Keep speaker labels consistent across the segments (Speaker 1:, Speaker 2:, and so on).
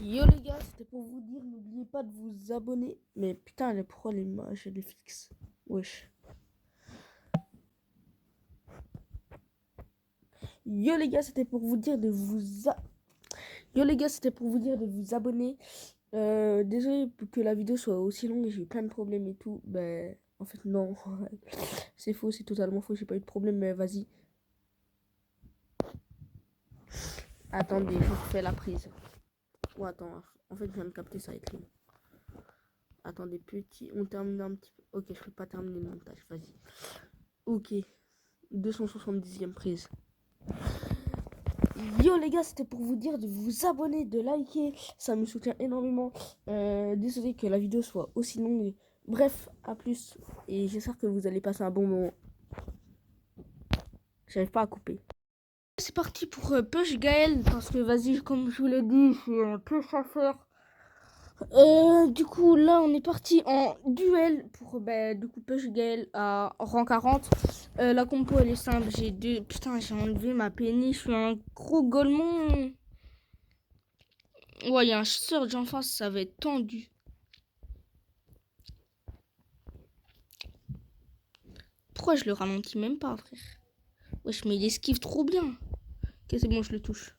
Speaker 1: Yo les gars, c'était pour vous dire, n'oubliez pas de vous abonner. Mais putain, pourquoi les images, je les fixe? Wesh. Yo les gars, c'était pour vous dire de vous Yo les gars, c'était pour vous dire de vous abonner. Désolé que la vidéo soit aussi longue, j'ai eu plein de problèmes et tout. Ben, en fait, non. C'est faux, c'est totalement faux, j'ai pas eu de problème, mais vas-y. Attendez, je vous fais la prise. Oh, attends, en fait, je viens de capter ça avec lui. Attendez, petit, on termine un petit peu. Ok, je peux pas terminer le montage, vas-y. Ok, 270e prise. Yo les gars, c'était pour vous dire de vous abonner, de liker, ça me soutient énormément. Désolé que la vidéo soit aussi longue. Bref, à plus et j'espère que vous allez passer un bon moment. J'arrive pas à couper. C'est parti pour Push Gaël parce que vas-y, comme je vous l'ai dit, je suis un peu chasseur. Du coup, là, on est parti en duel pour du coup Push Gaël à rang 40. La compo, elle est simple. J'ai deux. Putain, j'ai enlevé ma penny. Je suis un gros golemon. Ouais, il y a un surge en face, ça va être tendu. Pourquoi je le ralentis même pas, frère? Wesh, mais il esquive trop bien. Ok, c'est bon, je le touche.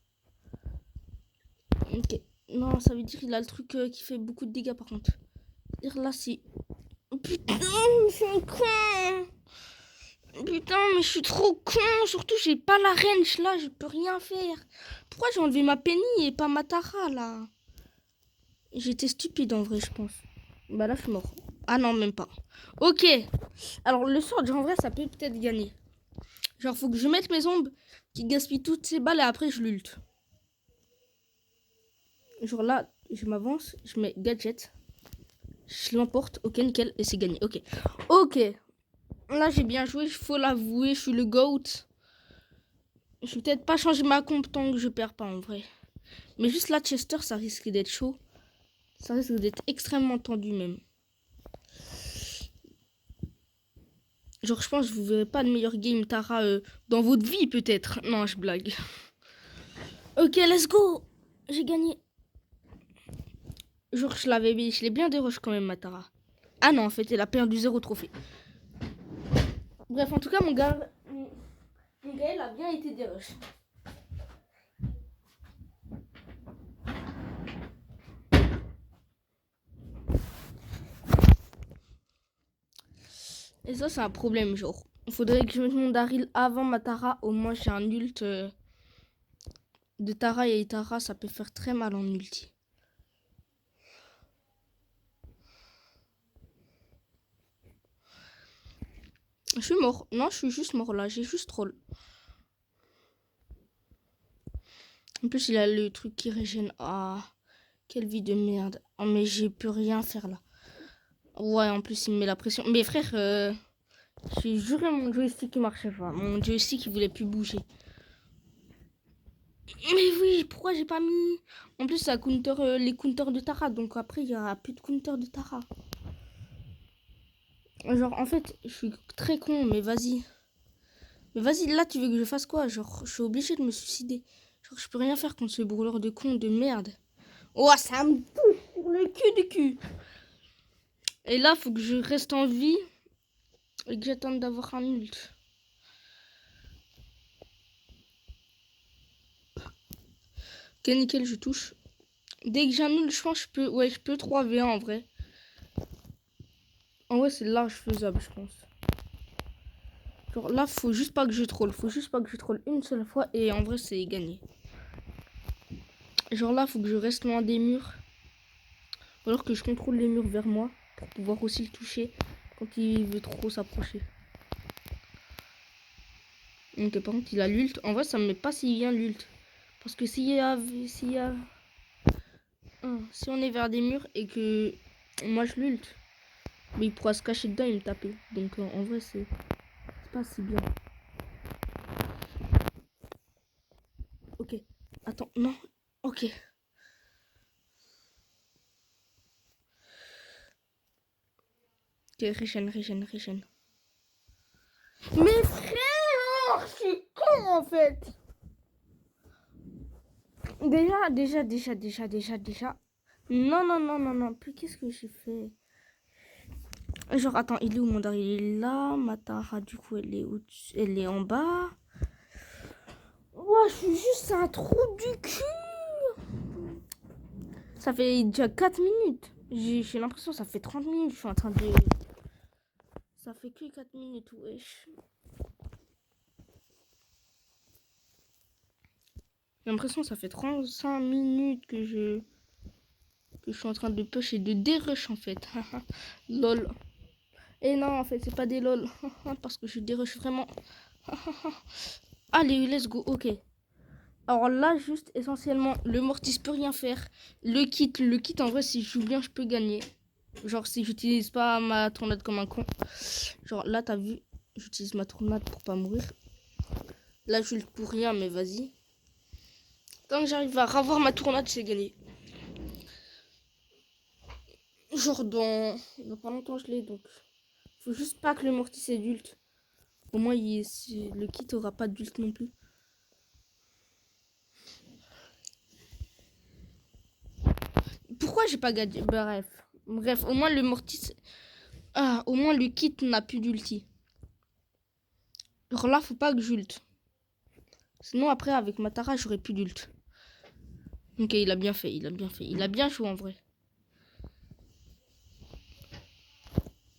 Speaker 1: Ok. Non, ça veut dire qu'il a le truc qui fait beaucoup de dégâts, par contre. Là, c'est... Oh, putain, je suis un con. Putain, mais je suis trop con. Surtout, j'ai pas la range, là. Je peux rien faire. Pourquoi j'ai enlevé ma penny et pas ma Tara, là? J'étais stupide, en vrai, je pense. Bah là, je suis mort. Ah non, même pas. Ok. Alors, le surge, en vrai, ça peut peut-être gagner. Genre, faut que je mette mes ombres qui gaspillent toutes ces balles et après, je l'ult. Genre là, je m'avance, je mets gadget. Je l'emporte. Ok, nickel. Et c'est gagné. Ok. Ok. Là, j'ai bien joué. Il faut l'avouer. Je suis le GOAT. Je vais peut-être pas changer ma comp tant que je perds pas en vrai. Mais juste là, Chester, ça risque d'être chaud. Ça risque d'être extrêmement tendu même. Genre, je pense que vous verrez pas de meilleur game Tara dans votre vie peut-être. Non, je blague. Ok, let's go. J'ai gagné. Genre, je l'ai bien déroche quand même, ma Tara. Ah non, en fait, elle a perdu 0 trophée. Bref, en tout cas, mon gars, il a bien été déroche. Et ça, c'est un problème, genre. Il faudrait que je mette mon Daryl avant ma Tara. Au moins, j'ai un ult de Tara et Tara, ça peut faire très mal en ulti. Je suis mort. Non, je suis juste mort là. J'ai juste troll. En plus, il a le truc qui régène. Ah, quelle vie de merde. Oh, mais j'ai pu rien faire là. Ouais, en plus, il me met la pression. Mais frère, j'ai juré mon joystick qui marchait pas. Mon joystick, il voulait plus bouger. Mais oui, pourquoi j'ai pas mis... En plus, ça counter les counters de Tara. Donc après, il y aura plus de counter de Tara. Genre, en fait, je suis très con, mais vas-y. Mais vas-y, là, tu veux que je fasse quoi? Genre, je suis obligée de me suicider. Genre, je peux rien faire contre ce brûleur de con de merde. Oh, ça me touche sur le cul du cul. Et là, faut que je reste en vie et que j'attende d'avoir un ult. Ok, nickel, je touche. Dès que j'ai un ult, je pense que je peux... Ouais, je peux 3v1 en vrai. En vrai, c'est large faisable, je pense. Genre là, faut juste pas que je troll. Faut juste pas que je troll une seule fois et en vrai, c'est gagné. Genre là, faut que je reste loin des murs. Ou alors que je contrôle les murs vers moi pour pouvoir aussi le toucher quand il veut trop s'approcher. Ok, par contre, il a l'ult. En vrai, ça me met pas si bien l'ult. Parce que si on est vers des murs et que moi je l'ult, mais il pourra se cacher dedans et me taper. Donc en vrai, c'est pas si bien. Ok, attends, non, ok. Ok, régène. Mais frère, je suis con en fait. Déjà. Non. Puis qu'est-ce que j'ai fait? Genre, attends, il est où mon Daryl? Il est là. Ma Tara, du coup, elle est en bas. Ouah, je suis juste un trou du cul. Ça fait déjà 4 minutes. J'ai l'impression que ça fait 30 minutes. Je suis en train de... Ça fait que 4 minutes, wesh. J'ai l'impression que ça fait 35 minutes que je suis en train de push et de dérush en fait. Lol. Et non, en fait, c'est pas des lol. Parce que je dérush vraiment. Allez, let's go, ok. Alors là, juste essentiellement, le Mortis peut rien faire. Le kit, en vrai, si je joue bien, je peux gagner. Genre, si j'utilise pas ma tornade comme un con. Genre, là, t'as vu, j'utilise ma tornade pour pas mourir. Là, je le pour rien, mais vas-y. Tant que j'arrive à ravoir ma tornade, c'est gagné. Genre, dans pas longtemps, je l'ai, donc... Faut juste pas que le Mortis ait d'ult. Au moins, le kit aura pas d'ult non plus. Pourquoi j'ai pas gagné? Bref, au moins le Mortis... Ah, au moins le kit n'a plus d'ulti. Alors là, faut pas que j'ult. Sinon, après, avec Matara, j'aurais plus d'ult. Ok, il a bien fait. Il a bien joué en vrai.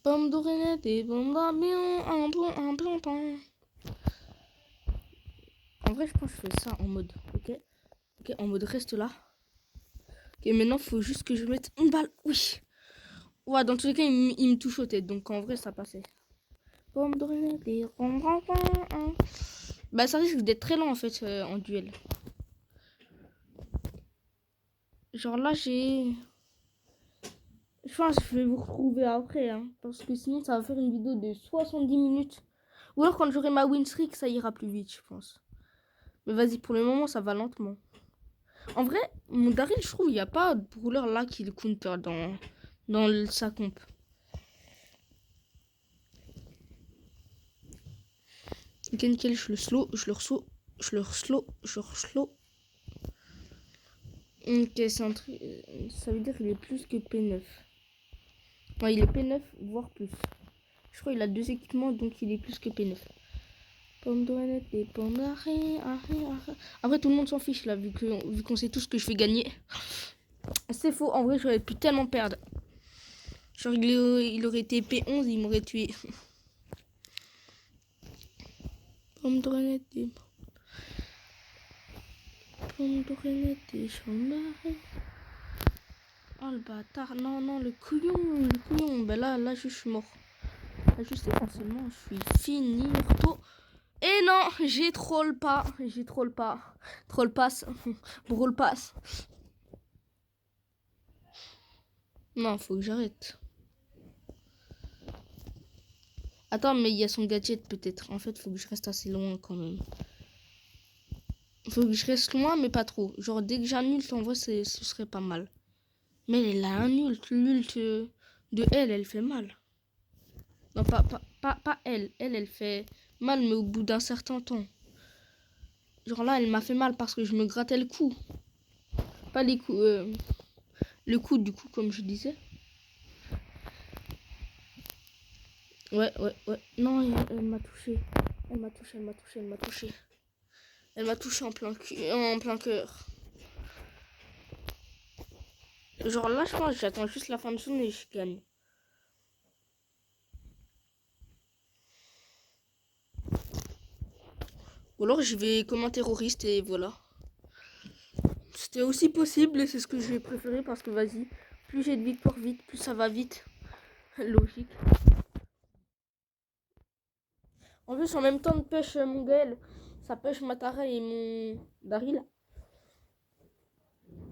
Speaker 1: Pomme d'oreillette et pomme d'avion, un plan. En vrai, je pense que je fais ça en mode, ok, en mode reste là. Ok, maintenant, faut juste que je mette une balle. Oui. Ouais, dans tous les cas, il me touche aux têtes. Donc, en vrai, ça passait. Pomme d'oreillette et bah, ça risque d'être très long, en fait, en duel. Genre là, j'ai... Je pense que je vais vous retrouver après, hein, parce que sinon, ça va faire une vidéo de 70 minutes. Ou alors, quand j'aurai ma win streak, ça ira plus vite, je pense. Mais vas-y, pour le moment, ça va lentement. En vrai, mon Daryl, je trouve, il n'y a pas de brawler là qui le counter dans sa comp. Ok, nickel, je le slow. Ok, c'est un truc... Ça veut dire qu'il est plus que P9. Ouais, il est P9, voire plus. Je crois qu'il a 2 équipements, donc il est plus que P9. Pomme d'oreillette et pomme d'arrêt. Après, tout le monde s'en fiche là, vu qu'on sait tous que je vais gagner. C'est faux, en vrai, j'aurais pu tellement perdre. Genre, il aurait été P11, il m'aurait tué. Pomme d'oreillette et... Pomme d'oreillette et chambaré. Oh le bâtard, non, le couillon. Ben là, je suis mort. Là, juste essentiellement, je suis fini tôt. Et non, j'ai troll pas. Troll pass. Brawl pass. Non, faut que j'arrête. Attends, mais il y a son gadget peut-être. En fait, faut que je reste assez loin quand même. Faut que je reste loin, mais pas trop. Genre, dès que j'ai un ult, en vrai, ce serait pas mal. Mais elle a un ult. L'ult de elle fait mal. Non, pas elle. Elle fait mal, mais au bout d'un certain temps. Genre là, elle m'a fait mal parce que je me grattais le cou. Pas les coups. Le cou, du coup, comme je disais. Ouais. Non, elle m'a touché. Elle m'a touché en plein cœur. Genre là, je pense que j'attends juste la fin de zone et je gagne. Ou alors je vais comme un terroriste et voilà. C'était aussi possible et c'est ce que j'ai préféré parce que vas-y, plus j'ai de victoire vite, plus ça va vite. Logique. En plus, en même temps de pêche mon Gaël, ça pêche Matara et mon Daryl.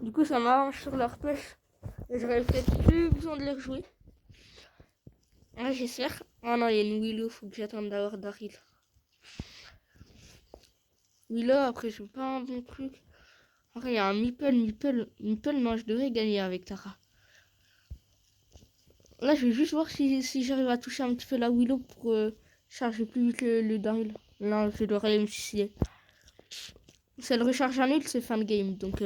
Speaker 1: Du coup, ça m'arrange sur leur pêche. Et j'aurais peut-être plus besoin de les rejouer. Ah, j'espère. Ah non, il y a une Willow, faut que j'attende d'avoir Daryl. Willow, après, je veux pas un bon truc. Après, il y a un Meeple, non, je devrais gagner avec Tara. Là, je vais juste voir si j'arrive à toucher un petit peu la Willow pour charger plus vite le Daryl. Non, je devrais aller me suicider. Si elle recharge un nul, c'est fin de game. Donc,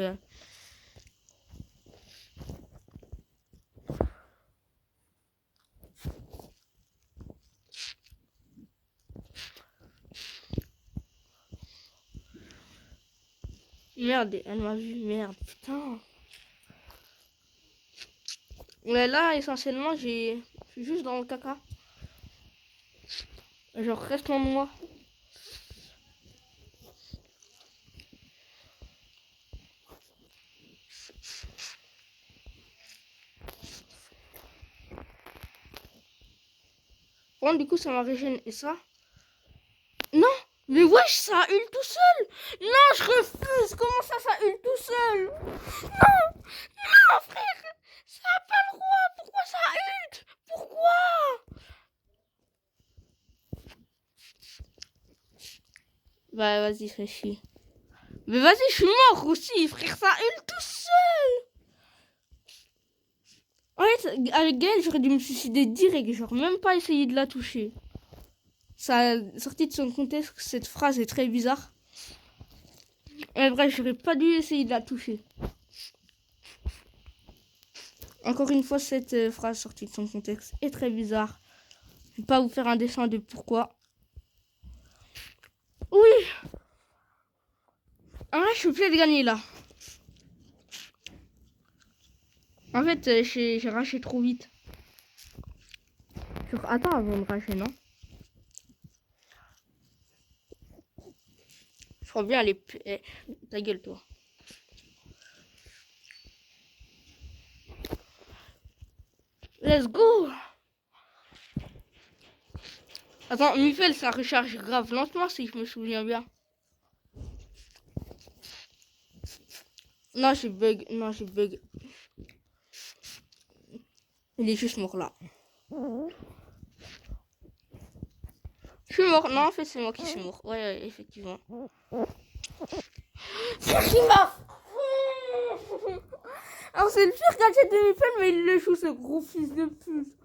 Speaker 1: merde, elle m'a vu. Merde, putain. Mais là, essentiellement, je suis juste dans le caca. Genre, reste loin de moi. Bon, du coup, ça m'a régénéré. Et ça? Non! Mais wesh, ça hule tout seul! Non, je refuse! Comment ça hule tout seul? Non! Non, frère! Ça a pas le droit! Pourquoi ça hule? Pourquoi? Bah, vas-y, fais chier. Mais vas-y, je suis mort aussi, frère, ça hule tout seul! En fait, avec Gaël, j'aurais dû me suicider direct, genre même pas essayer de la toucher. Ça a sorti de son contexte, cette phrase est très bizarre. Mais bref, j'aurais pas dû essayer de la toucher. Encore une fois, cette phrase sortie de son contexte est très bizarre. Je vais pas vous faire un dessin de pourquoi. Oui! Ah, je suis obligée de gagner là. En fait, j'ai raché trop vite. Genre, attends avant de racher, non? Je crois bien aller... ta gueule, toi. Let's go! Attends, Mifel, ça recharge grave lentement si je me souviens bien. Non, j'ai bug. Non, j'ai bug. Il est juste mort là. Je suis mort. Non, en fait, c'est moi qui suis mort. Ouais, effectivement. C'est qui m'a... Alors, c'est le pire gadget de Mifel, mais il le joue, ce gros fils de pute.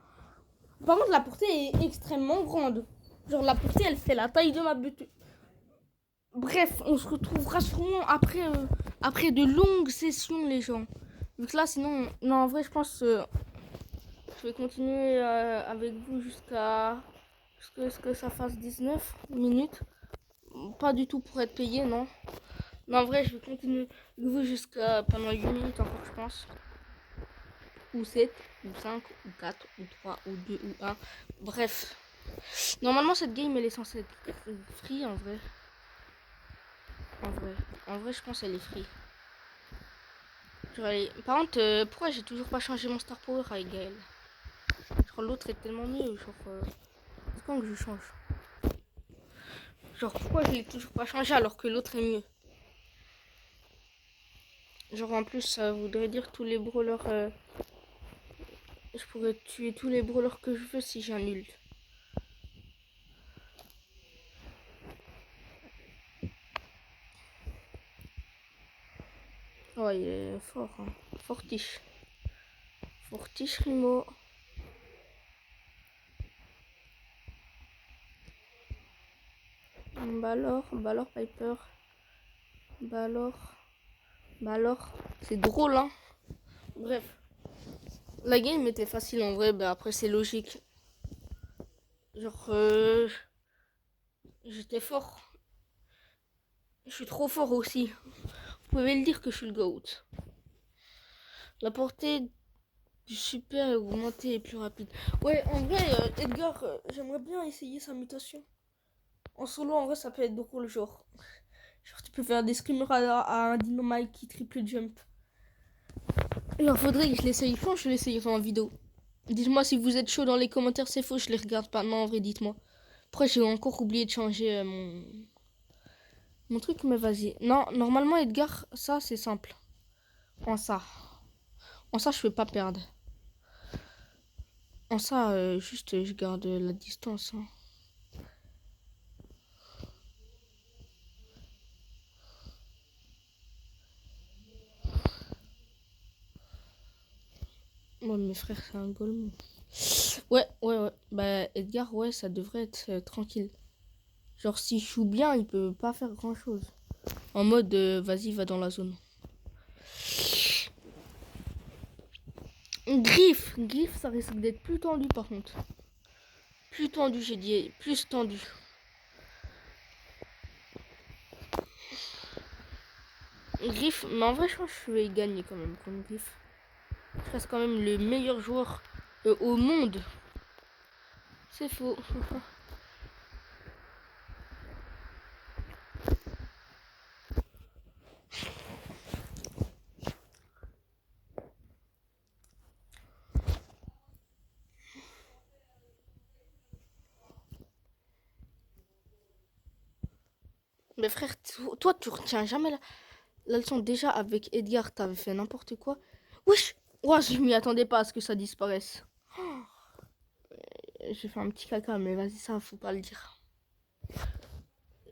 Speaker 1: Par contre, la portée est extrêmement grande. Genre, la portée, elle fait la taille de ma bute. Bref, on se retrouvera sûrement après de longues sessions, les gens. Vu que là, sinon... Non, en vrai, je pense... je vais continuer avec vous jusqu'à ce que ça fasse 19 minutes. Pas du tout pour être payé, non. Mais en vrai, je vais continuer avec vous jusqu'à pendant 8 minutes encore, je pense. Ou 7, ou 5, ou 4, ou 3, ou 2, ou 1. Bref. Normalement, cette game, elle est censée être free, en vrai. En vrai, je pense qu'elle est free. Genre, par contre, pourquoi j'ai toujours pas changé mon Star Power avec Gaël? Genre, l'autre est tellement mieux. Genre, c'est quand que je change? Genre, pourquoi je l'ai toujours pas changé alors que l'autre est mieux? Genre, en plus, ça voudrait dire tous les brawlers... je pourrais tuer tous les brawlers que je veux si j'annule. Oh, il est fort, hein. Fortiche. Fortiche, Rimo. Balor, Piper. Balor. C'est drôle, hein. Bref. La game était facile en vrai, bah après c'est logique. Genre, j'étais fort. Je suis trop fort aussi. Vous pouvez le dire que je suis le GOAT. La portée du super est augmentée et plus rapide. Ouais, en vrai, Edgar, j'aimerais bien essayer sa mutation. En solo, en vrai, ça peut être drôle, genre. Genre, tu peux faire des screamers à un dynamite qui triple jump. Alors, faudrait que je l'essaye. Quand je l'essayerai en vidéo. Dites-moi si vous êtes chaud dans les commentaires, c'est faux, je les regarde pas. Non, en vrai, dites-moi. Après, j'ai encore oublié de changer mon truc, mais vas-y. Non, normalement, Edgar, ça, c'est simple. En ça, je peux pas perdre. En ça, juste, je garde la distance. Hein. Moi, mes frères, c'est un golem. Ouais. Bah, Edgar, ouais, ça devrait être tranquille. Genre, s'il joue bien, il peut pas faire grand-chose. En mode, vas-y, va dans la zone. Griffe, ça risque d'être plus tendu par contre. Plus tendu, j'ai dit, plus tendu. Griffe, mais en vrai, je pense que je vais gagner quand même contre Griffe. Je reste quand même le meilleur joueur au monde. C'est faux. Mais frère, toi, tu retiens jamais la leçon. Déjà, avec Edgar, t'avais fait n'importe quoi. Wesh! Ouais, je m'y attendais pas à ce que ça disparaisse. J'ai fait un petit caca, mais vas-y, ça, faut pas le dire.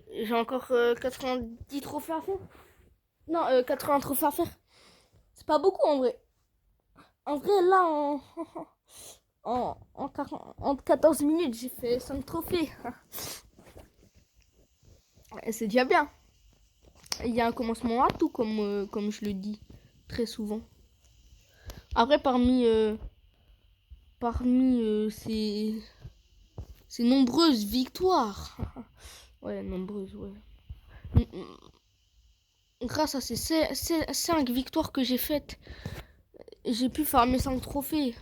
Speaker 1: J'ai encore 90 trophées à faire. Non, 80 trophées à faire. C'est pas beaucoup en vrai. En vrai, là, en 14 minutes, j'ai fait 5 trophées. Et c'est déjà bien. Il y a un commencement à tout, comme je le dis très souvent. Après, parmi ces nombreuses victoires. Ouais, nombreuses, ouais. Grâce à ces 5 victoires que j'ai faites, j'ai pu farmer 5 trophées.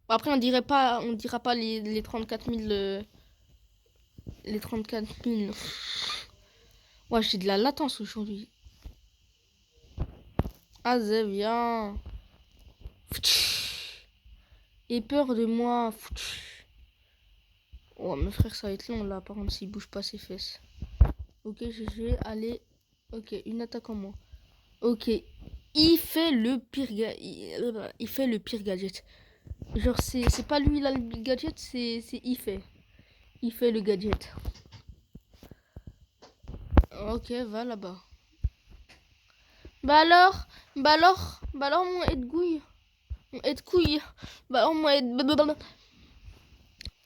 Speaker 1: Après, on dira pas les 34 000. Les 34 000. Ouais, j'ai de la latence aujourd'hui. Azé, viens. Et peur de moi. Oh, mes frères, ça va être long là, par contre, s'il bouge pas ses fesses. Ok, je vais aller. Ok, une attaque en moins. Ok, il fait le pire il fait le pire gadget. Genre, c'est pas lui, il a le gadget, c'est il fait. Il fait le gadget. Ok, va là-bas. Bah alors, mon aide-gouille. Mon aide-couille. Bah alors, mon aide...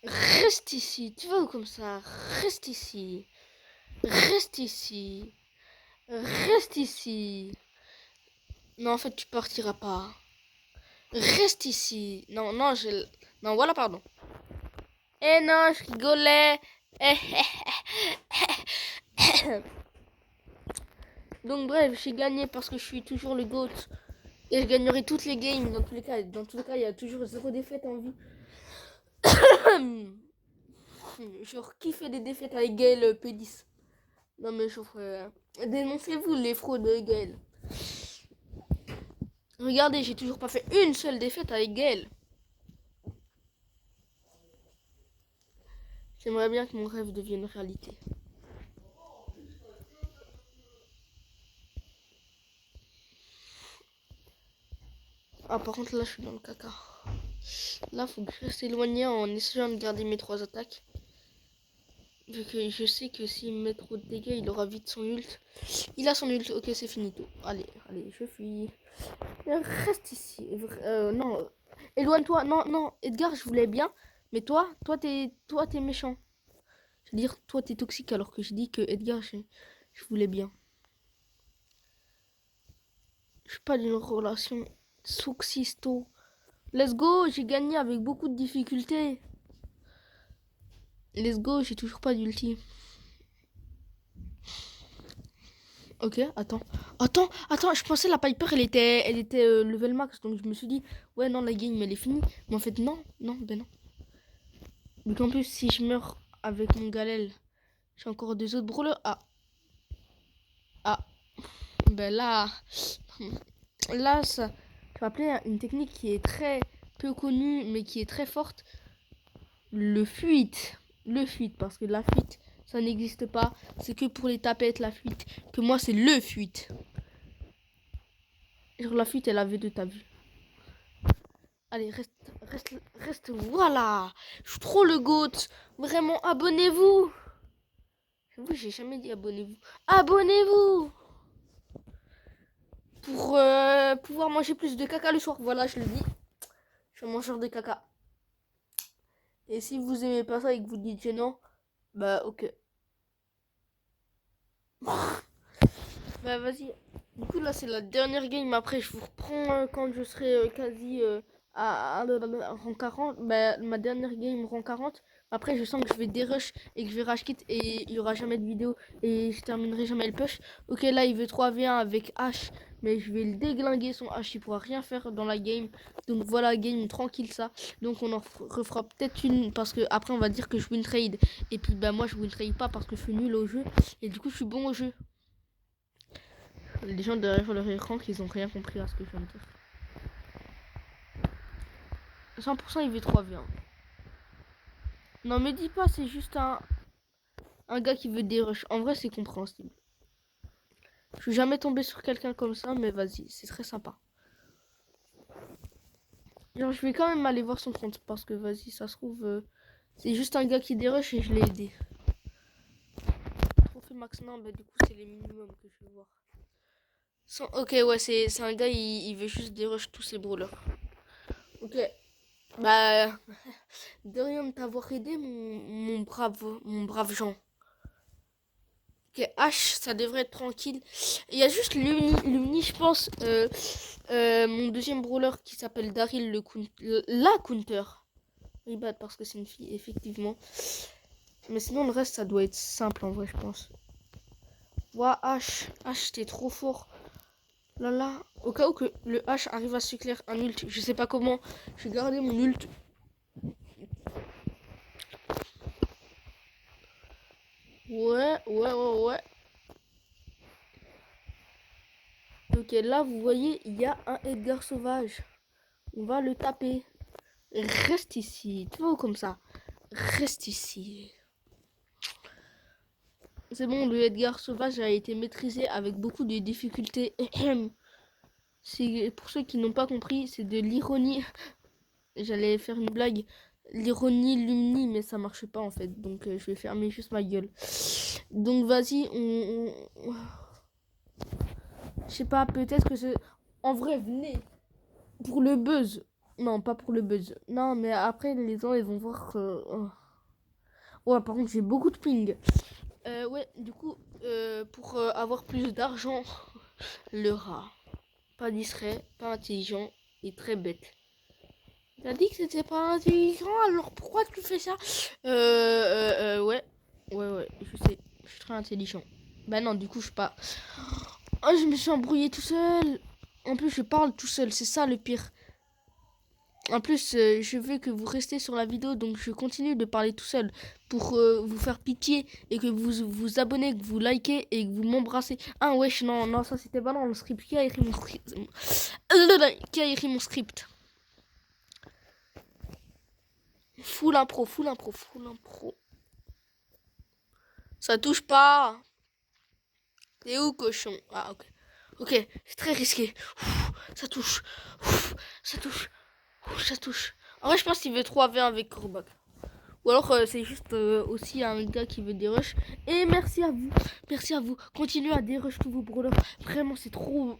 Speaker 1: Reste ici, tu vois comme ça. Reste ici. Reste ici. Reste ici. Non, en fait, tu partiras pas. Reste ici. Non, non, non, voilà, pardon. Eh non, je rigolais. Donc bref, j'ai gagné parce que je suis toujours le GOAT. Et je gagnerai toutes les games dans tous les cas. Dans tous les cas, il y a toujours 0 défaite en vie. Genre, qui fait des défaites avec Gaël P10? Non mais je frère. Dénoncez-vous les fraudes de Gaël. Regardez, j'ai toujours pas fait une seule défaite avec Gaël. J'aimerais bien que mon rêve devienne réalité. Ah, par contre, là, je suis dans le caca. Là, faut que je reste éloigné en essayant de garder mes 3 attaques. Vu que je sais que s'il me met trop de dégâts, il aura vite son ult. Il a son ult, ok, c'est finito. Allez, je fuis. Reste ici. Non, éloigne-toi. Non, non, Edgar, je voulais bien. Mais toi, t'es méchant. Je veux dire, toi, t'es toxique alors que je dis que Edgar, je voulais bien. Je suis pas d'une relation toxisto. Let's go, j'ai gagné avec beaucoup de difficultés. Let's go, j'ai toujours pas d'ulti. Ok, attends, je pensais la Piper, elle était level max, donc je me suis dit, ouais, non, la game, elle est finie. Mais en fait, non, ben non. Donc en plus, si je meurs avec mon Galel, j'ai encore 2 autres brawlers. Ben là, ça, je vais appeler une technique qui est très peu connue, mais qui est très forte. Le fuite, parce que la fuite, ça n'existe pas. C'est que pour les tapettes, la fuite. Que moi, c'est le fuite. Genre la fuite, elle avait de ta vue. Allez, reste, voilà. Je suis trop le GOAT. Vraiment, abonnez-vous. J'avoue, j'ai jamais dit abonnez-vous. Abonnez-vous pour pouvoir manger plus de caca le soir. Voilà, je le dis. Je suis un mangeur de caca. Et si vous aimez pas ça et que vous dites gênant, bah ok. Bah vas-y. Du coup là c'est la dernière game. Après je vous reprends quand je serai quasi à rang 40. Bah ma dernière game rang 40. Après je sens que je vais dérush et que je vais rage quit et il y aura jamais de vidéo et je terminerai jamais le push. Ok là il veut 3v1 avec H. Mais je vais le déglinguer son H. Il pourra rien faire dans la game. Donc voilà game tranquille ça. Donc on en refera peut-être une parce que après on va dire que je win trade. Et puis bah moi je win trade pas parce que je suis nul au jeu. Et du coup je suis bon au jeu. Les gens derrière leur écran qui ont rien compris à ce que je viens de dire. 100% il V3V1. Non me dis pas c'est juste un gars qui veut des rushs. En vrai c'est compréhensible. Je suis jamais tombé sur quelqu'un comme ça mais vas-y c'est très sympa. Genre je vais quand même aller voir son compte parce que vas-y ça se trouve c'est juste un gars qui dérush et je l'ai aidé. Trophée max non bah du coup c'est les minimums que je vais voir. Ok ouais c'est un gars il veut juste dérush tous ses brawlers. Ok. Bah, de rien de t'avoir aidé, mon brave Jean. Ok, H, ça devrait être tranquille. Il y a juste Lumni, je pense, mon deuxième brawler qui s'appelle Daryl, la counter. Oui, bah, parce que c'est une fille, effectivement. Mais sinon, le reste, ça doit être simple, en vrai, je pense. Ouah, H, t'es trop fort. Là, au cas où que le H arrive à s'éclairer un ult, je sais pas comment, je vais garder mon ult. Ouais. Ok, là, vous voyez, il y a un Edgar sauvage. On va le taper. Reste ici. Tu vois, comme ça. Reste ici. C'est bon, le Edgar sauvage a été maîtrisé avec beaucoup de difficultés. Pour ceux qui n'ont pas compris, c'est de l'ironie. J'allais faire une blague. L'ironie Lumni, mais ça marche pas en fait. Donc je vais fermer juste ma gueule. Donc vas-y, je sais pas, peut-être que c'est... En vrai, venez. Pour le buzz. Non, pas pour le buzz. Non, mais après, les gens, ils vont voir que... Ouais, par contre, j'ai beaucoup de ping. Ouais, du coup, pour avoir plus d'argent, le rat. Pas discret, pas intelligent et très bête. T'as dit que c'était pas intelligent, alors pourquoi tu fais ça? Ouais. Ouais, je sais. Je suis très intelligent. Bah non, du coup, je suis pas... Oh, je me suis embrouillé tout seul. En plus, je parle tout seul, c'est ça le pire. En plus, je veux que vous restez sur la vidéo, donc je continue de parler tout seul pour vous faire pitié et que vous vous abonnez, que vous likez et que vous m'embrassez. Ah wesh, non, ça c'était pas dans le script. Qui a écrit mon script? Qui a écrit mon script? Full impro. Ça touche pas. T'es où, cochon? Ah, ok. Ok, c'est très risqué. Ça touche. Ça touche. En vrai, je pense qu'il veut 3v1 avec Corbac. Ou alors c'est juste aussi un gars qui veut des rushs. Et merci à vous. Merci à vous. Continuez à dérush tous vos brawlers. Vraiment, c'est trop...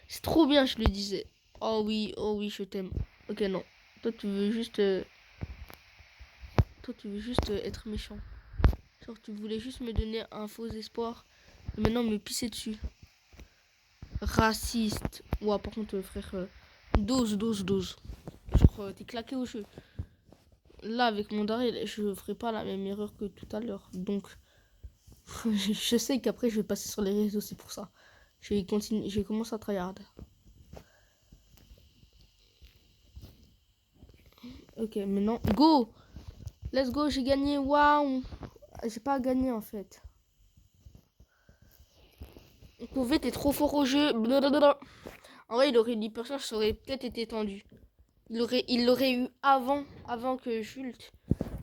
Speaker 1: C'est trop bien, je le disais. Oh oui, je t'aime. Ok, non. Toi, tu veux juste... être méchant. Genre, tu voulais juste me donner un faux espoir. Et maintenant, me pisser dessus. Raciste. Ouais, par contre, frère... dose. Genre, t'es claqué au jeu. Là, avec mon Daryl, je ferai pas la même erreur que tout à l'heure. Donc... je sais qu'après je vais passer sur les réseaux, c'est pour ça. Je vais commencer à tryhard. Ok, maintenant, go! Let's go, j'ai gagné, waouh! J'ai pas gagné en fait. Pauvet, t'es trop fort au jeu. Blablabla. En vrai, il aurait dit personne, ça aurait peut-être été tendu. Il l'aurait eu avant que j'ulte.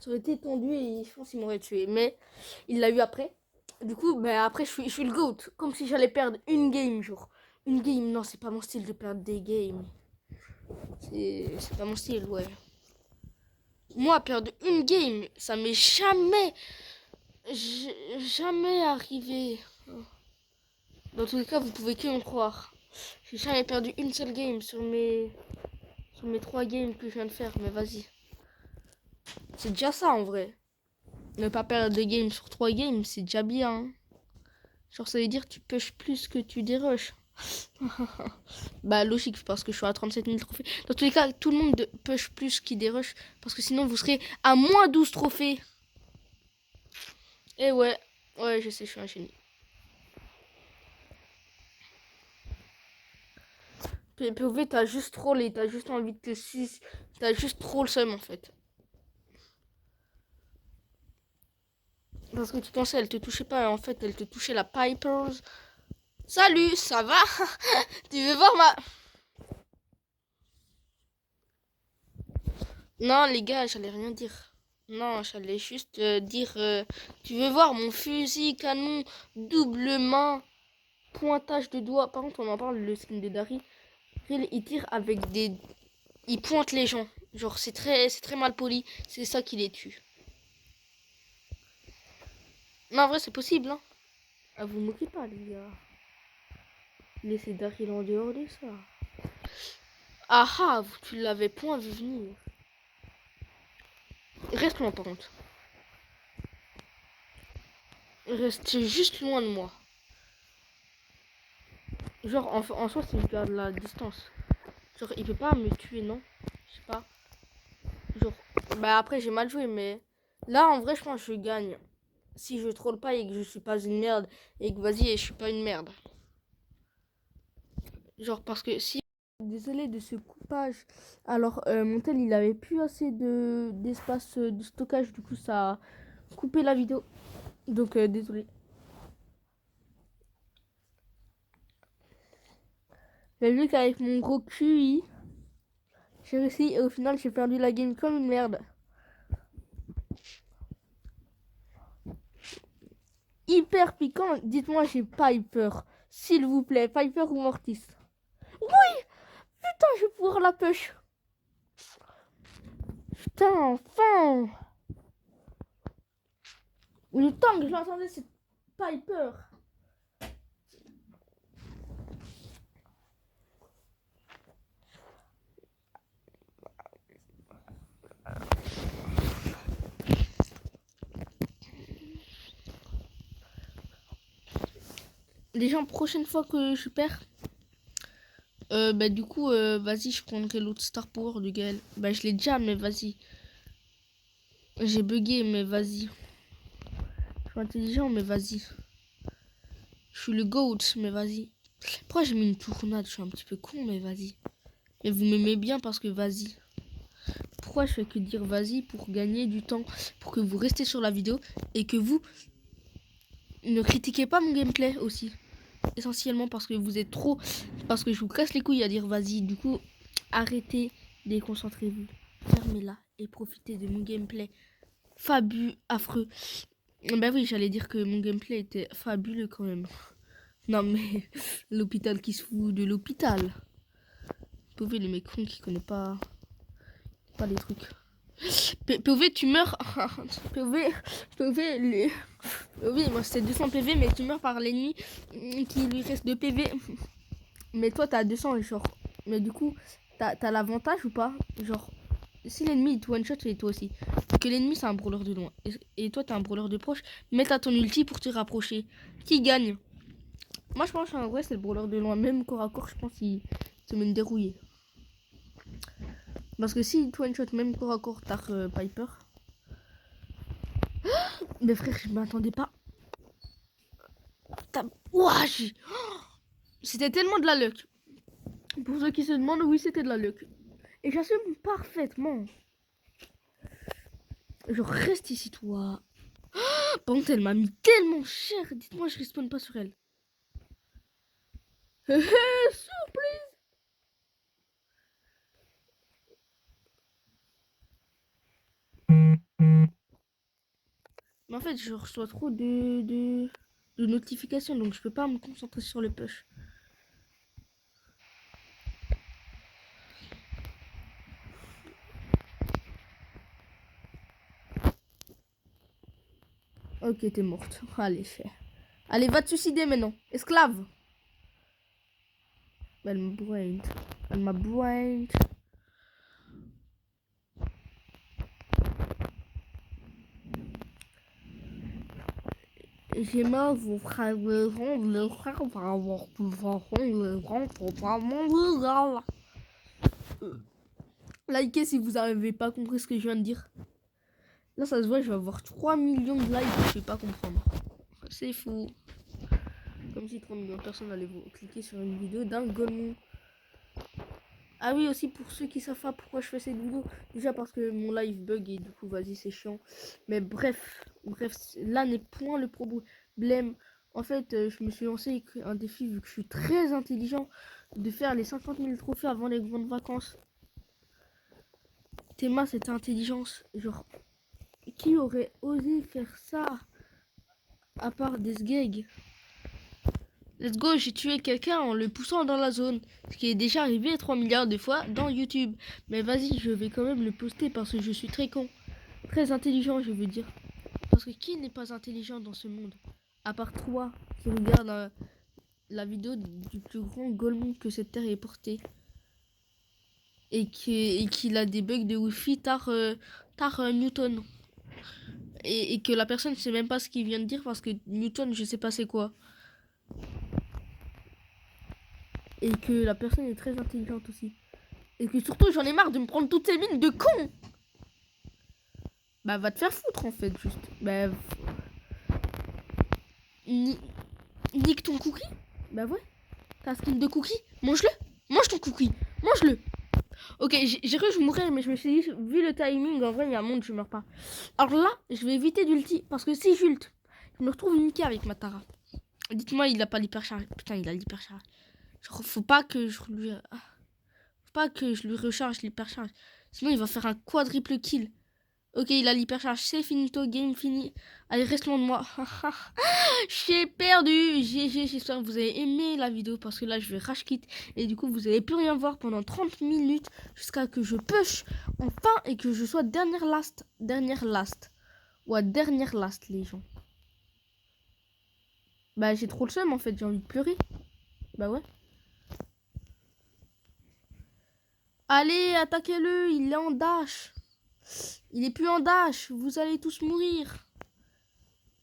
Speaker 1: Ça aurait été tendu et je pense qu'il m'aurait tué. Mais il l'a eu après. Du coup, bah, après, je suis le GOAT. Comme si j'allais perdre une game, genre. Une game, non, c'est pas mon style de perdre des games. C'est pas mon style, ouais. Moi, perdre une game, ça m'est jamais arrivé. Dans tous les cas, vous pouvez que me croire. J'ai jamais perdu une seule game sur mes 3 games que je viens de faire, mais vas-y. C'est déjà ça en vrai. Ne pas perdre de game sur 3 games, c'est déjà bien. Hein. Genre, ça veut dire que tu pushes plus que tu dérush. Bah, logique, parce que je suis à 37 000 trophées. Dans tous les cas, tout le monde push plus qu'il dérush. Parce que sinon, vous serez à moins 12 trophées. Et ouais, je sais, je suis un génie. POV, t'as juste trollé, t'as juste envie de te sucer. T'as juste trop le seum en fait. Parce que tu pensais, elle te touchait pas, en fait, elle te touchait la Pipers. Salut, ça va? Tu veux voir ma... Non, les gars, j'allais rien dire. Non, j'allais juste dire... tu veux voir mon fusil canon double main, pointage de doigts. Par contre, on en parle, le skin de Dari. Il tire avec des... Il pointe les gens. Genre, c'est très mal poli. C'est ça qui les tue. Non, en vrai, c'est possible, hein. Ah, vous moquez pas, les gars. Laissez Daryl en dehors de ça. Ah ah, tu l'avais point vu venir. Reste loin, par contre. Reste juste loin de moi. Genre, en soi, c'est une garde la distance. Genre, il peut pas me tuer, non? Je sais pas. Genre, bah après, j'ai mal joué, mais... Là, en vrai, je pense que je gagne. Si je troll pas et que je suis pas une merde. Et que, vas-y, je suis pas une merde. Genre, parce que si... Désolé de ce coupage. Alors, mon tel, il avait plus assez d'espace de stockage. Du coup, ça a coupé la vidéo. Donc, désolé. J'ai vu qu'avec mon gros QI, j'ai réussi et au final, j'ai perdu la game comme une merde. Hyper piquant. Dites-moi, j'ai Piper. S'il vous plaît, Piper ou Mortis. Oui! Putain, je vais pouvoir la push. Putain, enfin! Le temps que je l'entendais, c'est Piper. Les gens, prochaine fois que je perds, bah du coup, vas-y, je prendrai l'autre Star Power du Gaël. Bah je l'ai déjà, mais vas-y. J'ai bugué, mais vas-y. Je suis intelligent, mais vas-y. Je suis le GOAT, mais vas-y. Pourquoi j'ai mis une tournade? Je suis un petit peu con, mais vas-y. Mais vous m'aimez bien parce que vas-y. Pourquoi je fais que dire vas-y pour gagner du temps, pour que vous restez sur la vidéo et que vous ne critiquez pas mon gameplay aussi. Essentiellement parce que vous êtes trop, parce que je vous casse les couilles à dire vas-y. Du coup, arrêtez, déconcentrez-vous, fermez-la et profitez de mon gameplay fabuleux, affreux. Ben oui, j'allais dire que mon gameplay était fabuleux quand même. Non mais l'hôpital qui se fout de l'hôpital. Vous pouvez le mec con qui connaît pas les trucs. POV, tu meurs. POV, moi c'est 200 PV, mais tu meurs par l'ennemi qui lui reste 2 PV. Mais toi, t'as 200, genre. Mais du coup, t'as l'avantage ou pas? Genre, si l'ennemi te one-shot et toi aussi, que l'ennemi c'est un brawler de loin, et toi t'es un brawler de proche, mais t'as ton ulti pour te rapprocher. Qui gagne? Moi, je pense qu'en vrai, c'est le brawler de loin. Même corps à corps, je pense qu'il se met une dérouillée. Parce que si tu one-shot même corps à corps, t'as Piper. Mais frère, je m'attendais pas. Ouah, c'était tellement de la luck. Pour ceux qui se demandent, oui, c'était de la luck. Et j'assume parfaitement. Je reste ici, toi. Par contre, elle m'a mis tellement cher. Dites-moi, je respawn pas sur elle. Surprise. Mais en fait, je reçois trop de notifications, donc je peux pas me concentrer sur le push. Ok, t'es morte. Allez, fais. Allez, va te suicider maintenant. Esclave. Elle m'a brained. Elle m'a brained. Gemma vous fera le frère va avoir plus fort le grand totalement légal. Likez si vous n'avez pas compris ce que je viens de dire. Là, ça se voit, je vais avoir 3 millions de likes, je vais pas comprendre. C'est fou. Comme si 3 millions de personnes allaient vous cliquer sur une vidéo d'un Golemon. Ah oui, aussi pour ceux qui savent pas pourquoi je fais cette vidéo. Déjà parce que mon live bug et du coup, vas-y, c'est chiant. Mais bref, là n'est point le problème. En fait, je me suis lancé un défi vu que je suis très intelligent de faire les 50 000 trophées avant les grandes vacances. Théma, cette intelligence, genre, qui aurait osé faire ça à part des sgegs? Let's go, j'ai tué quelqu'un en le poussant dans la zone. Ce qui est déjà arrivé 3 milliards de fois dans YouTube. Mais vas-y, je vais quand même le poster parce que je suis très con. Très intelligent, je veux dire. Parce que qui n'est pas intelligent dans ce monde? À part toi qui regarde la vidéo du plus grand Golemon que cette terre ait porté. Et qu'il a des bugs de Wi-Fi tard Newton. Et que la personne ne sait même pas ce qu'il vient de dire parce que Newton, je sais pas c'est quoi. Et que la personne est très intelligente aussi. Et que surtout j'en ai marre de me prendre toutes ces mines de con. Bah va te faire foutre en fait juste. Bah nique ton cookie. Bah ouais. T'as un skin de cookie. Mange-le. Mange ton cookie. Mange-le. Ok, j'ai cru que je mourrais mais je me suis dit vu le timing en vrai il y a un monde je meurs pas. Alors là je vais éviter d'ulti parce que si j'ulte je me retrouve niqué avec ma Tara. Dites-moi il a pas l'hypercharge. Putain il a l'hypercharge. Genre faut pas que je lui recharge l'hypercharge. Sinon il va faire un quadruple kill. Ok, il a l'hypercharge, c'est finito, game fini. Allez, reste loin de moi. J'ai perdu. J'espère que vous avez aimé la vidéo parce que là, je vais rage quit. Et du coup, vous n'allez plus rien voir pendant 30 minutes jusqu'à que je push enfin et que je sois dernière last. Ouais, dernière last, les gens. Bah, j'ai trop le seum en fait, j'ai envie de pleurer. Bah ouais. Allez, attaquez-le, il est en dash. Il est plus en dash, vous allez tous mourir.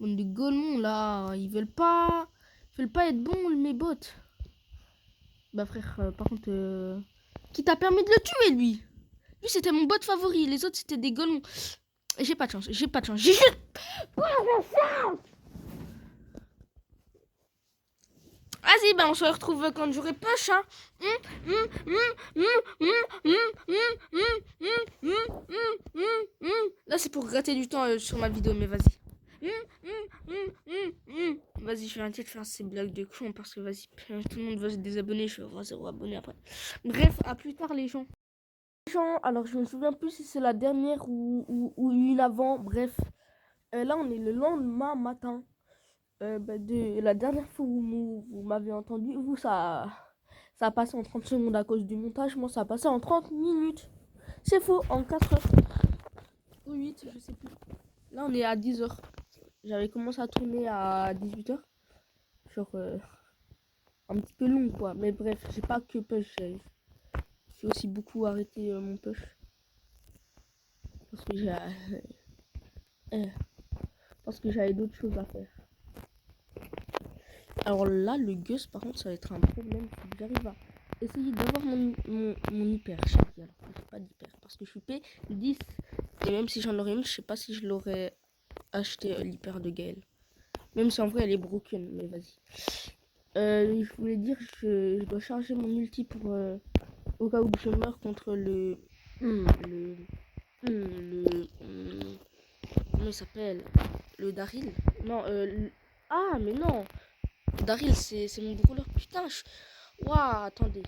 Speaker 1: Bande de Golemon là, ils veulent pas être bons mes bots. Bah frère, par contre, qui t'a permis de le tuer lui? Lui c'était mon bot favori, les autres c'était des Golemons. J'ai pas de chance, j'ai juste... Vas-y, bah on se retrouve quand j'aurai push, hein. Là c'est pour gratter du temps sur ma vidéo, mais vas-y. Vas-y, je vais arrêter de faire ces blagues de con parce que vas-y, tout le monde va se désabonner, je vais avoir 0 abonné après. Bref, à plus tard les gens. Alors je me souviens plus si c'est la dernière ou une avant, bref. Là on est le lendemain matin. De la dernière fois où vous m'avez entendu, vous ça a passé en 30 secondes à cause du montage, moi ça a passé en 30 minutes. C'est faux, en 4 heures. Ou 8, je sais plus. Là on est à 10 heures. J'avais commencé à tourner à 18 heures. Genre un petit peu long quoi. Mais bref, j'ai pas que push. J'ai aussi beaucoup arrêté mon push. Parce que j'avais d'autres choses à faire. Alors là, le Gus, par contre, ça va être un problème. Faut que j'arrive à essayer d'avoir mon hyper charge. Alors, j'ai pas d'hyper parce que je suis P10. Et même si j'en aurais une, je sais pas si je l'aurais acheté l'hyper de Gaël. Même si en vrai, elle est broken, mais vas-y. Je voulais dire, je dois charger mon ulti pour au cas où je meurs contre comment il s'appelle? Le Daryl? Non, ah, mais non! Daryl, c'est mon brawler. Putain, waouh, attendez.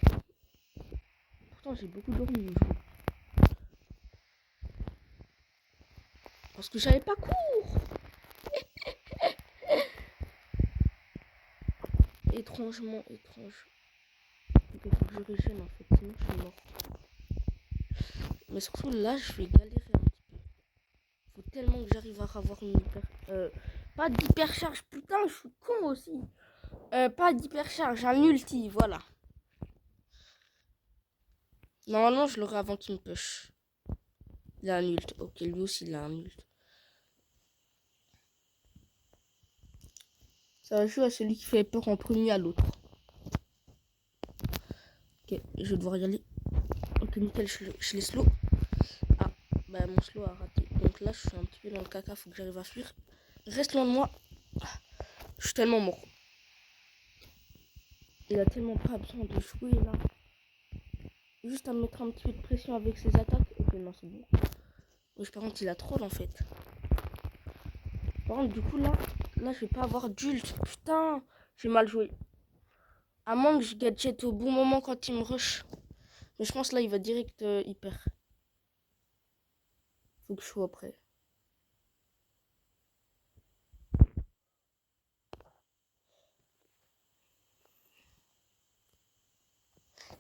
Speaker 1: Pourtant, j'ai beaucoup dormi. Parce que j'avais pas cours. Étrangement étrange. Il faut que je régène en fait, sinon je suis mort. Mais surtout là, je vais galérer un petit peu. Faut tellement que j'arrive à avoir une hyper... pas d'hypercharge, putain, je suis con aussi. Pas d'hypercharge, un ulti, voilà. Normalement, je l'aurai avant qu'il me push. Il a un ult. Ok, lui aussi, il a un ult. Ça va jouer à celui qui fait peur en premier à l'autre. Ok, je vais devoir y aller. Ok, nickel, je les slow. Ah, bah mon slow a raté. Donc là, je suis un petit peu dans le caca, faut que j'arrive à fuir. Reste loin de moi. Je suis tellement mort. Il a tellement pas besoin de jouer là. Juste à mettre un petit peu de pression avec ses attaques. Ok, non, c'est bon. Oui, par contre, il a troll en fait. Par contre, du coup, là je vais pas avoir d'ult. Putain, j'ai mal joué. À moins que je gadget au bon moment quand il me rush. Mais je pense là, il va direct hyper. Faut que je sois prêt.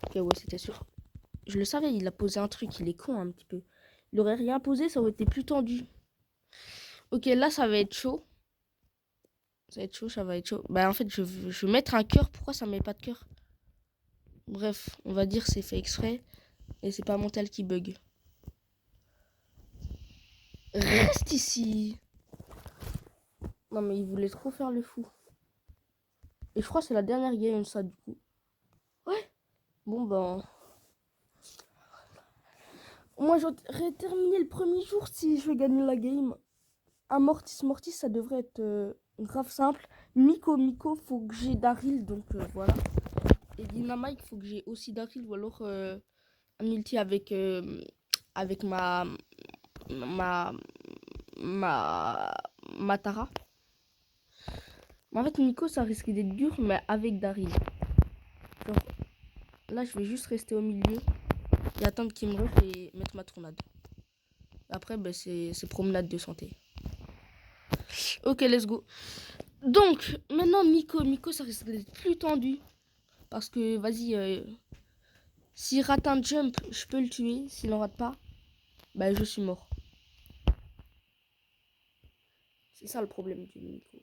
Speaker 1: Ok, ouais, c'était sûr. Je le savais, il a posé un truc, il est con un petit peu. Il aurait rien posé, ça aurait été plus tendu. Ok, là, ça va être chaud. Ça va être chaud, ça va être chaud. Bah, en fait, je vais mettre un cœur. Pourquoi ça met pas de cœur? Bref, on va dire c'est fait exprès. Et c'est pas mon tel qui bug. Reste ici. Non, mais il voulait trop faire le fou. Et je crois que c'est la dernière game, ça, du coup. Ouais. Bon, ben... Moi, j'aurais terminé le premier jour si je vais gagner la game. Un Mortis, ça devrait être grave simple. Miko, faut que j'ai Daryl, donc voilà. Et Dynamite, faut que j'ai aussi Daryl, ou alors un ulti avec ma, ma Tara. En fait, Miko, ça risque d'être dur, mais avec Daryl. Genre, là, je vais juste rester au milieu et attendre qu'il me rush et mettre ma tornade. Après, ben, c'est promenade de santé. Ok, let's go. Donc, maintenant, Miko, ça risque d'être plus tendu. Parce que, vas-y, s'il rate un jump, je peux le tuer. S'il en rate pas, bah, je suis mort. C'est ça le problème du Miko.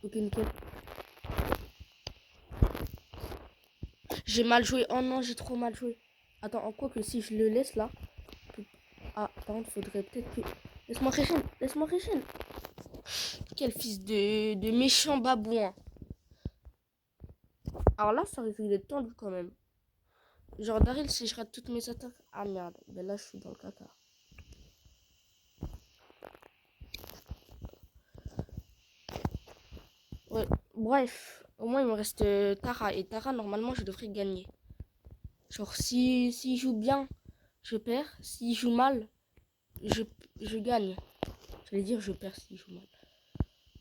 Speaker 1: Ok, nickel. J'ai mal joué. Oh non, j'ai trop mal joué. Attends, en quoi que si je le laisse là... Ah, par contre, faudrait peut-être que... Laisse-moi régène, laisse-moi régène. Quel fils de méchant babouin. Alors là, ça risque d'être tendu quand même. Genre, Daryl, si je rate toutes mes attaques... Ah merde, ben là, je suis dans le caca. Ouais, bref. Au moins, il me reste Tara. Et Tara, normalement, je devrais gagner. Genre, s'il joue bien, je perds. S'il joue mal, je gagne. J'allais dire je perds s'il joue mal.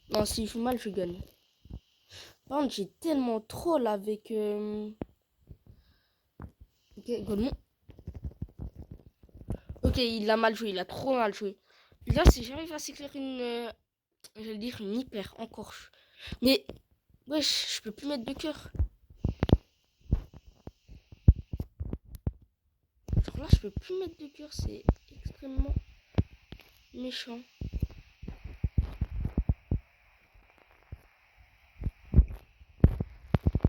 Speaker 1: Non, s'il joue mal, je gagne. Par contre, j'ai tellement troll avec... Ok, Godmon. Ok, il a mal joué, il a trop mal joué. Là, si j'arrive à s'éclairer je vais dire une hyper, encore. Mais, wesh, je peux plus mettre de cœur. Genre là, je peux plus mettre de cœur, c'est extrêmement méchant.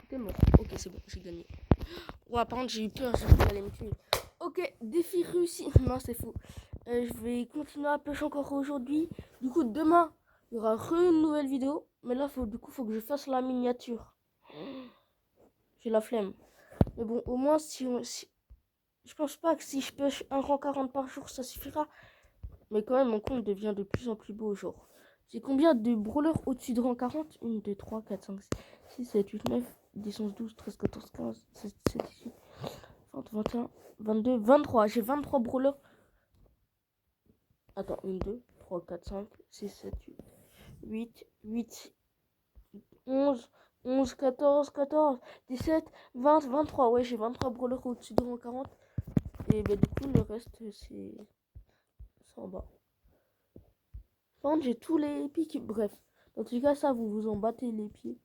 Speaker 1: T'es mort. Ok, c'est bon, j'ai gagné. Ouais, par contre, j'ai eu peur, j'ai cru qu'il allait me tuer. Ok, défi réussi. Non, c'est faux. Je vais continuer à pêcher encore aujourd'hui. Du coup, demain, il y aura une nouvelle vidéo. Mais là, du coup, faut que je fasse la miniature. J'ai la flemme. Mais bon, au moins, si je pense pas que si je pêche un rang 40 par jour, ça suffira. Mais quand même, mon compte devient de plus en plus beau, genre. J'ai combien de brawlers au-dessus de rang 40? 1, 2, 3, 4, 5, 6, 7, 8, 9, 10, 11, 12, 13, 14, 15, 16, 17, 18, 20, 21, 22, 23. J'ai 23 brawlers. Attends, 1, 2, 3, 4, 5, 6, 7, 8, 8, 11, 11, 14, 14, 17, 20, 23. Ouais, j'ai 23 brawlers au-dessus de rang 40. Et bah, du coup, le reste, c'est en bas. Par contre, j'ai tous les pics. Bref, dans tous les cas, ça, vous vous en battez les pieds.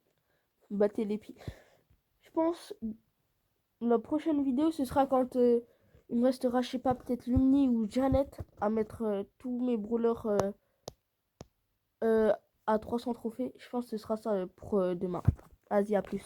Speaker 1: Battez les pieds. Je pense, la prochaine vidéo, ce sera quand il me restera, je sais pas, peut-être Lumni ou Janet à mettre tous mes brawlers à 300 trophées. Je pense que ce sera ça pour demain. Vas-y, à plus.